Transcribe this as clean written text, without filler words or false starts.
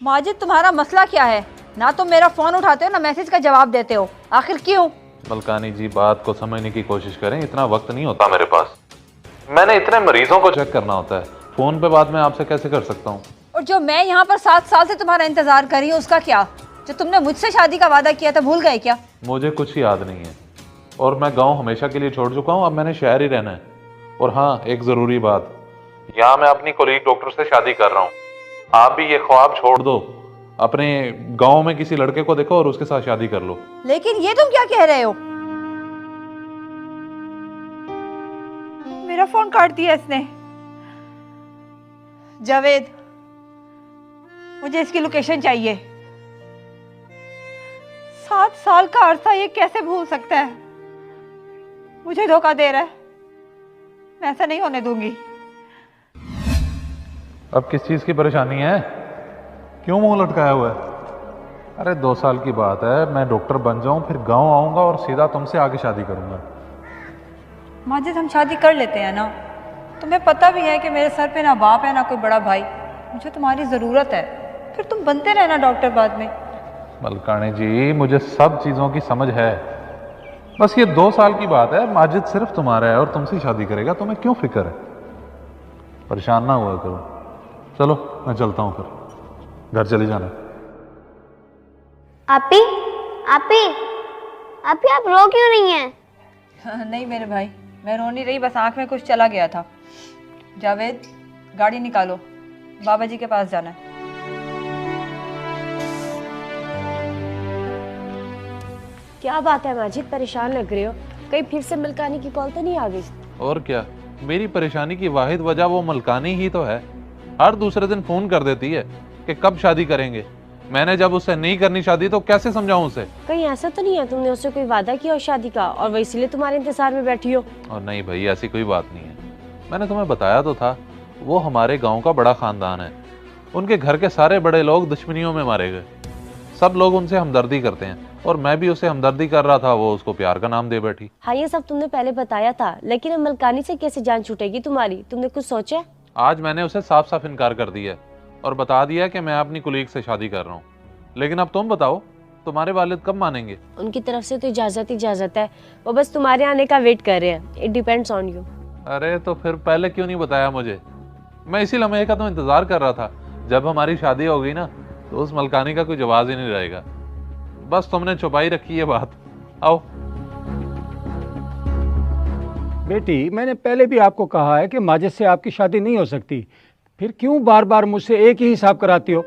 माजिद, तुम्हारा मसला क्या है? ना तुम मेरा फोन उठाते हो ना मैसेज का जवाब देते हो, आखिर क्यों? मलकानी जी, बात को समझने की कोशिश करें, इतना वक्त नहीं होता मेरे पास। मैंने इतने मरीजों को चेक करना होता है, फोन पे बात मैं आपसे कैसे कर सकता हूँ? और जो मैं यहाँ पर 7 साल से तुम्हारा इंतजार कर रही हूँ उसका क्या? जो तुमने मुझसे शादी का वादा किया था भूल गए क्या? मुझे कुछ याद नहीं है और मैं गांव हमेशा के लिए छोड़ चुका हूँ, अब मैंने शहर ही रहना है। और हाँ, एक ज़रूरी बात, यहाँ मैं अपनी कोलीग डॉक्टर से शादी कर रहा हूँ। आप भी ये ख्वाब छोड़ दो, अपने गांव में किसी लड़के को देखो और उसके साथ शादी कर लो। लेकिन ये तुम क्या कह रहे हो? मेरा फोन काट दिया इसने। जावेद, मुझे इसकी लोकेशन चाहिए। 7 साल का अरसा ये कैसे भूल सकता है? मुझे धोखा दे रहा है, मैं ऐसा नहीं होने दूंगी। अब किस चीज़ की परेशानी है? क्यों मुंह लटकाया हुआ है? अरे 2 साल की बात है, मैं डॉक्टर बन जाऊं, फिर गांव आऊंगा और सीधा तुमसे आगे शादी करूंगा। माजिद, हम शादी कर लेते हैं ना? तुम्हें पता भी है कि मेरे सर पे ना बाप है ना कोई बड़ा भाई। मुझे तुम्हारी ज़रूरत है, फिर तुम बनते रहना डॉक्टर बाद में। मलकानी जी, मुझे सब चीज़ों की समझ है, बस ये 2 साल की बात है। माजिद सिर्फ तुम्हारा है और तुमसे शादी करेगा, तुम्हें क्यों फिक्र है? परेशान ना हुआ करो। चलो मैं चलता हूँ, फिर घर चली जाना। आपी आपी आपी, आप रो क्यों रही हैं? नहीं मेरे भाई, मैं रो नहीं रही, बस आंख में कुछ चला गया था। जावेद, गाड़ी निकालो, बाबा जी के पास जाना है। क्या बात है माजिद, परेशान लग रहे हो? कहीं फिर से मलकानी की कॉल तो नहीं आ गई? और क्या, मेरी परेशानी की वाहिद वजह वो मलकानी ही तो है। हर दूसरे दिन फोन कर देती है कि कब शादी करेंगे। मैंने जब उससे नहीं करनी शादी तो कैसे समझाऊं उसे? कहीं ऐसा तो नहीं है तुमने उससे कोई वादा किया हो शादी का और वो इसीलिए तुम्हारे इंतजार में बैठी हो? और नहीं भाई, ऐसी कोई बात नहीं है। मैंने तुम्हें बताया तो था, वो हमारे गांव का बड़ा खानदान है। उनके घर के सारे बड़े लोग दुश्मनियों में मारे गए। सब लोग उनसे हमदर्दी करते हैं और मैं भी उसे हमदर्दी कर रहा था, वो उसको प्यार का नाम दे बैठी। हाँ, ये सब तुमने पहले बताया था, लेकिन अब मलकानी से कैसे जान छूटेगी तुम्हारी? तुमने कुछ सोचा? आज मैंने उसे साफ साफ इनकार कर दिया और बता दिया कि मैं अपनी कुलीग से शादी कर रहा हूँ। लेकिन अब तुम बताओ, तुम्हारे वालिद कब मानेंगे? उनकी तरफ से तो इजाजत है, वो बस तुम्हारे आने का वेट कर रहे हैं। It depends on you. अरे तो फिर पहले क्यों नहीं बताया मुझे? मैं इसी लम्हे का तो इंतजार कर रहा था। जब हमारी शादी हो गई ना, तो उस मलकानी का कोई जवाब ही नहीं रहेगा। बस तुमने छुपाई रखी है बात। आओ। बेटी, मैंने पहले भी आपको कहा है कि माजिद से आपकी शादी नहीं हो सकती, फिर क्यों बार बार मुझसे एक ही हिसाब कराती हो?